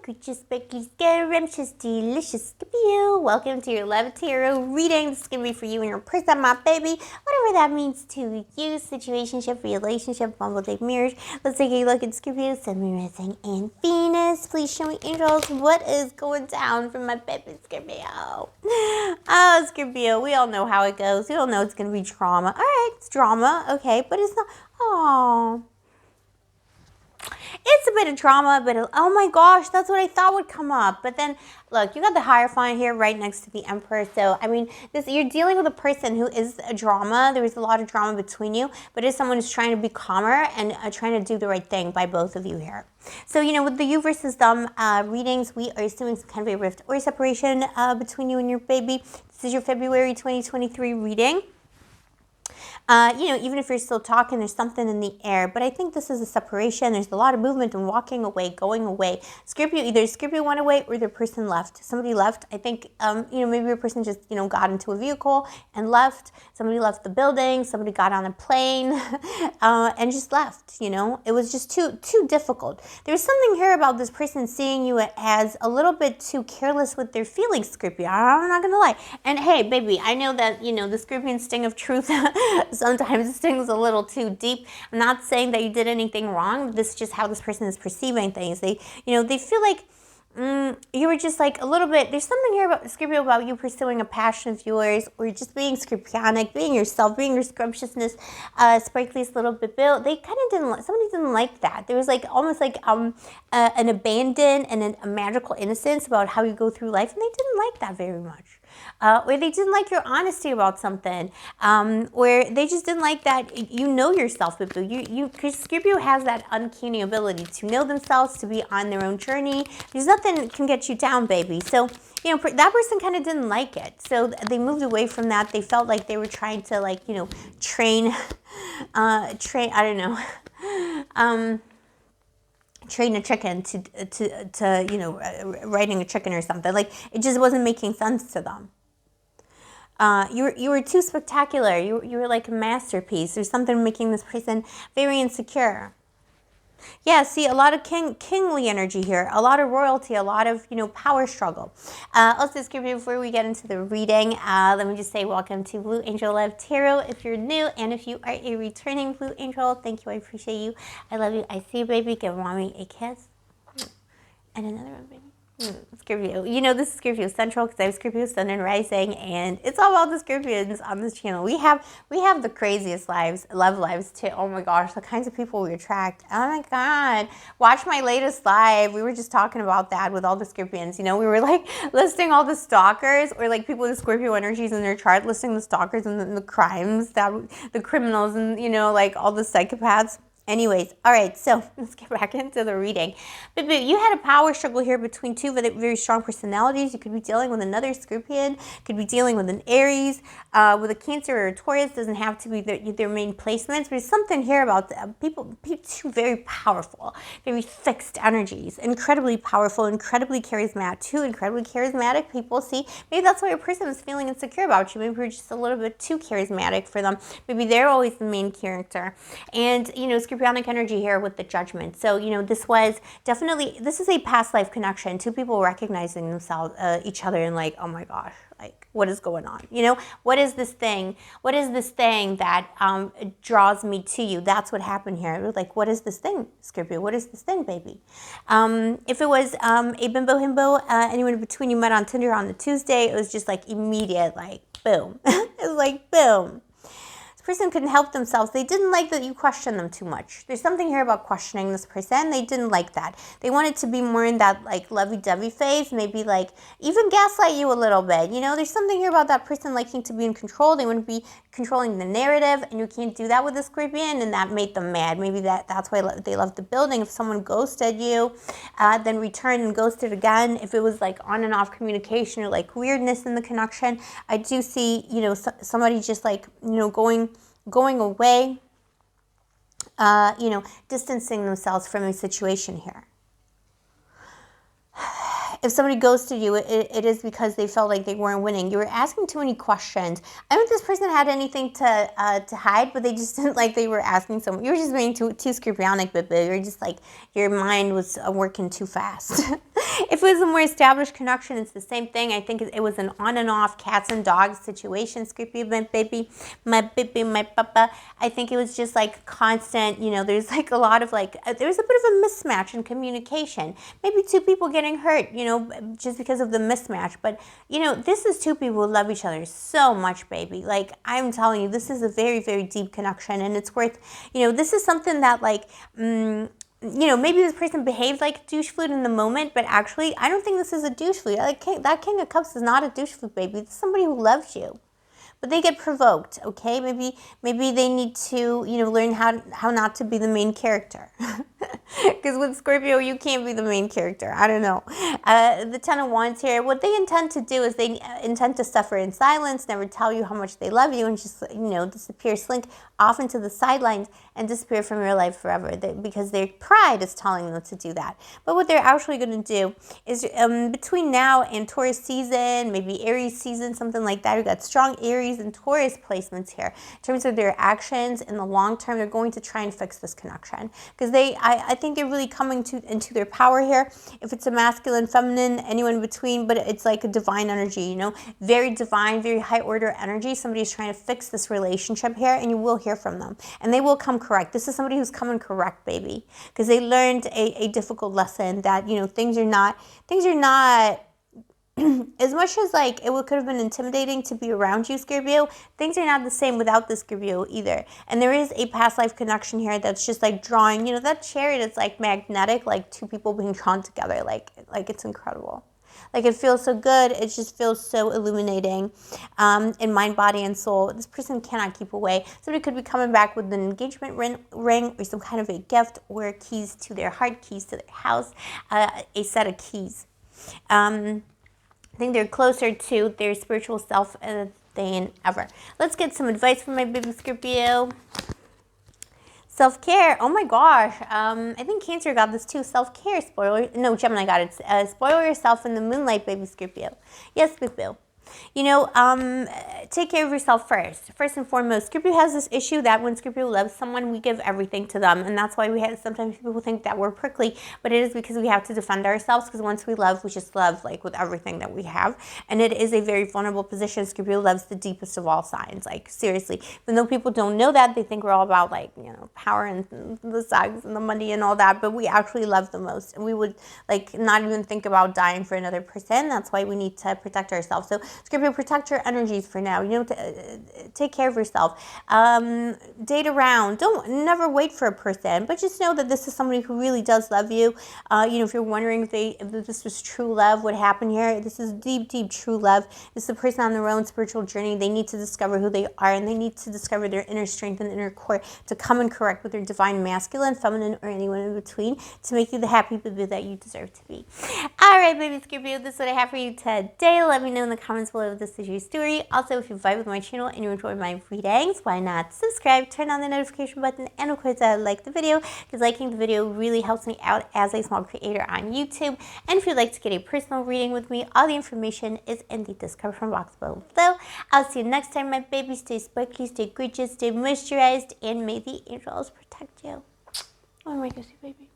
gorgeous, sparkly, scrumptious, delicious Scorpio. Welcome to your Love Tarot reading. This is going to be for you and your person, my baby. Whatever that means to you. Situationship, relationship, bumble dick, marriage. Let's take a look at Scorpio, Sun, Moon, Rising, and Venus. Please show me, angels, what is going down for my baby Scorpio. Oh, Scorpio, we all know how it goes. We all know it's going to be drama. All right, it's drama, okay, but it's not. Oh. It's a bit of drama, but oh my gosh, that's what I thought would come up. But then, look, you got the Hierophant here right next to the Emperor. So, I mean, you're dealing with a person who is a drama. There is a lot of drama between you, but it's someone who's trying to be calmer and trying to do the right thing by both of you here. So, you know, with the you versus them readings, we are assuming some kind of a rift or separation between you and your baby. This is your February 2023 reading. You know, even if you're still talking, there's something in the air. But I think this is a separation. There's a lot of movement and walking away, going away. Scorpio, either Scorpio went away or the person left. Somebody left. I think, you know, maybe your person just, you know, got into a vehicle and left. Somebody left the building. Somebody got on a plane and just left, you know. It was just too difficult. There's something here about this person seeing you as a little bit too careless with their feelings, Scorpio. I'm not going to lie. And hey, baby, I know that, you know, the Scorpion sting of truth sometimes it stings a little too deep. I'm not saying that you did anything wrong. This is just how this person is perceiving things. They, you know, they feel like you were just like a little bit, there's something here about Scorpio about you pursuing a passion of yours, or just being Scorpionic, being yourself, being your scrumptiousness, sparkliest little bit built. They kind of didn't, somebody didn't like that. There was like almost like an abandon and a magical innocence about how you go through life, and they didn't like that very much. Or they didn't like your honesty about something, or they just didn't like that you know yourself, because Scorpio has that uncanny ability to know themselves, to be on their own journey. There's nothing can get you down, baby. So, you know, that person kind of didn't like it. So they moved away from that. They felt like they were trying to, like, you know, train, I don't know, train a chicken to you know, riding a chicken or something. Like, it just wasn't making sense to them. You were too spectacular. You were like a masterpiece. There's something making this person very insecure. Yeah, see, a lot of kingly energy here, a lot of royalty, a lot of, you know, power struggle. Also, Scorpio, before we get into the reading, let me just say welcome to Blue Angel Love Tarot if you're new, and if you are a returning Blue Angel, thank you, I appreciate you. I love you, I see you, baby. Give mommy a kiss. And another one, baby. Scorpio. You know, this is Scorpio Central because I have Scorpio Sun and Rising, and it's all about the Scorpions on this channel. We have the craziest love lives too. Oh my gosh, the kinds of people we attract. Oh my God. Watch my latest live. We were just talking about that with all the Scorpions. You know, we were like listing all the stalkers, or like people with Scorpio energies in their chart, listing the stalkers and the crimes, the criminals, and, you know, like all the psychopaths. Anyways, all right, so let's get back into the reading. But you had a power struggle here between two very strong personalities. You could be dealing with another Scorpion, could be dealing with an Aries, with a Cancer or a Taurus. Doesn't have to be their main placements, but there's something here about people two very powerful, very fixed energies, incredibly powerful, incredibly charismatic, two incredibly charismatic people. See, maybe that's why your person is feeling insecure about you. Maybe you're just a little bit too charismatic for them. Maybe they're always the main character. And, you know, Scorpionic energy here with the Judgment. So, you know, this is a past life connection. Two people recognizing themselves, each other, and like, oh my gosh, like, what is going on? You know, what is this thing? What is this thing that draws me to you? That's what happened here. It was like, what is this thing, Scorpio? What is this thing, baby? If it was a bimbo himbo, anyone between you met on Tinder on the Tuesday, it was just like immediate, like, boom. It was like, boom. Person couldn't help themselves. They didn't like that you questioned them too much. There's something here about questioning this person. They didn't like that. They wanted to be more in that, like, lovey-dovey phase, maybe like even gaslight you a little bit. You know, there's something here about that person liking to be in control. They want to be controlling the narrative, and you can't do that with a Scorpion, and that made them mad. Maybe that's why they left the building. If someone ghosted you, then returned and ghosted again, if it was like on and off communication or like weirdness in the connection, I do see, you know, somebody just like, you know, going away, you know, distancing themselves from a situation here. If somebody ghosted you, it is because they felt like they weren't winning. You were asking too many questions. I don't think this person had anything to hide, but they just didn't like they were asking someone. You were just being too Scorpionic, but you were just like, your mind was working too fast. If it was a more established connection, it's the same thing. I think it was an on and off cats and dogs situation. Scorpio, my baby, my papa. I think it was just like constant, you know, there's like a lot of like, there's a bit of a mismatch in communication. Maybe two people getting hurt, you know, just because of the mismatch. But, you know, this is two people who love each other so much, baby. Like, I'm telling you, this is a very, very deep connection. And it's worth, you know, this is something that like, you know, maybe this person behaves like douche flute in the moment, but actually, I don't think this is a douche flute. Like, that King of Cups is not a douche flute, baby. It's somebody who loves you. But they get provoked, okay? Maybe they need to, you know, learn how not to be the main character. Because with Scorpio, you can't be the main character. I don't know. The Ten of Wands here, what they intend to do is they intend to suffer in silence, never tell you how much they love you, and just, you know, disappear, slink off into the sidelines and disappear from your life forever, because their pride is telling them to do that. But what they're actually going to do is between now and Taurus season, maybe Aries season, something like that, we've got strong Aries and Taurus placements here. In terms of their actions in the long term, they're going to try and fix this connection, because I think they're really coming into their power here. If it's a masculine, feminine, anyone in between, but it's like a divine energy, you know, very divine, very high order energy. Somebody's trying to fix this relationship here, and you will hear from them, and they will come correct. This is somebody who's coming correct, baby, because they learned a difficult lesson that, you know, things are not as much as like it could have been intimidating to be around you, Scorpio, things are not the same without the Scorpio either. And there is a past life connection here that's just like drawing, you know, that chariot is like magnetic, like two people being drawn together, like it's incredible. Like, it feels so good. It just feels so illuminating in mind, body, and soul. This person cannot keep away. Somebody could be coming back with an engagement ring or some kind of a gift, or keys to their heart, keys to their house, a set of keys. I think they're closer to their spiritual self than ever. Let's get some advice from my baby Scorpio. Self-care. Oh my gosh. I think Cancer got this too. Self-care. Spoiler. No, Gemini got it. Spoil yourself in the moonlight, baby Scorpio. Yes, Scorpio. You know, take care of yourself first. First and foremost, Scorpio has this issue that when Scorpio loves someone, we give everything to them. And that's why sometimes people think that we're prickly, but it is because we have to defend ourselves, because once we love, we just love like with everything that we have. And it is a very vulnerable position. Scorpio loves the deepest of all signs. Like, seriously, even though people don't know that, they think we're all about like, you know, power and the sex and the money and all that, but we actually love the most. And we would like not even think about dying for another person. That's why we need to protect ourselves. So Scorpio, protect your energies for now. You know, take care of yourself. Date around. Never wait for a person, but just know that this is somebody who really does love you. You know, if you're wondering if this was true love, what happened here, this is deep, deep true love. This is a person on their own spiritual journey. They need to discover who they are, and they need to discover their inner strength and inner core to come and correct with their divine masculine, feminine, or anyone in between to make you the happy baby that you deserve to be. All right, baby Scorpio, this is what I have for you today. Let me know in the comments below if this is your story. Also, if you vibe with my channel and you enjoy my readings, why not subscribe, turn on the notification button, and of course, like the video, because liking the video really helps me out as a small creator on YouTube. And if you'd like to get a personal reading with me, all the information is in the description box below. I'll see you next time, my baby. Stay sparkly, stay gorgeous, stay moisturized, and may the angels protect you. Oh my goodness, baby.